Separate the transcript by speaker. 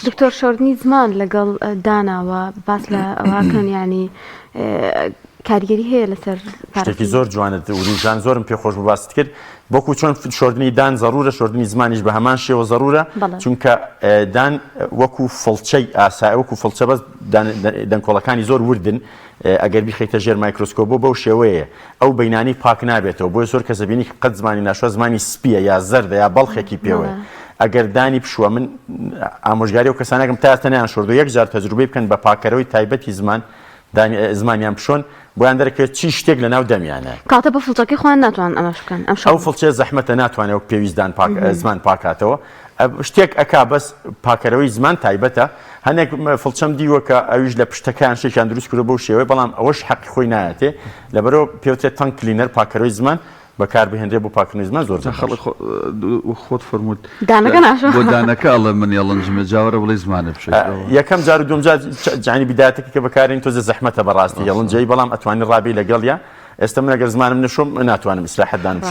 Speaker 1: دكتۆر شۆردنی زمان لەگەڵ داناوە باس لە ئەوواکەن ینی کاریگەری هەیە لەسەر
Speaker 2: شتێکی زۆر جوانت وروژان زۆرم پێ خۆش باست کرد بۆکو چۆن شۆردنی دان ضرورە شۆردنی زمانیش بە هەمان شێوە ضرورە چونکە دان وەکو فڵچەی ئاسایی وەکو فڵچە بەس دەنگکۆڵەکانی زۆر وردن ئەگەر بیخەیتە ژێر مایکرۆسکۆپ بۆ شێوەیە ئەو بەینانی پاک نابێتەوە بۆیە زۆر کەس دەبینی قەت زمانی ناشوە زمانی سپیە یا زەردە یا بەڵخێکی پێوەیە ئەگەر دانی پشووە من ئامۆژگاری و کەسانێکم تا ئێستا شۆردو یەک جار تەجروبەی بکەن بە پاکەرەوەی تایبەتی زمانیان پشۆن بۆیان دەرەکەوێت چی شتێک لە ناو دەمیانە
Speaker 1: کاتە بە فڵچەکەی خۆیان ناتوان ئەمەش بکەن
Speaker 2: ئەو فڵچێ زەحمەتە ناتوانێت پێویستدان زمان پاکاتەوە شتێک ئەکا بەس پاکەرەوەی زمان تایبەتە هەنێک فڵچەم دیوە کە ئەویش لە پشتەکان شتێکیان دروست کردو بەو شێوەیە بەڵام ئەوەش حەقی خۆی نایەتێ لەبەرەوە پێوترێت تەنگ کلینەر پاکەرەوەی زمان بەکار بهێنرێ بۆ پاکردنی زمان زۆر
Speaker 3: خەڵک خۆت فەرمووت
Speaker 1: دانەکە ناشۆ
Speaker 3: بۆ دانەکە ئەڵێ من یاڵنجمە جاوەرە بڵێ زمانە بشێت
Speaker 2: یەکەم جار و دوم جار جانی بیدایەتێکی کە بەکارین تۆزە زەحمەتە بەڕاستی یاڵنجەی بەڵام ئەتوانی ڕابی لەگەڵ یا ئێستا من ئەگەر زمانم نەشۆم ناتوانم ئیسلاحەت دانم بشۆم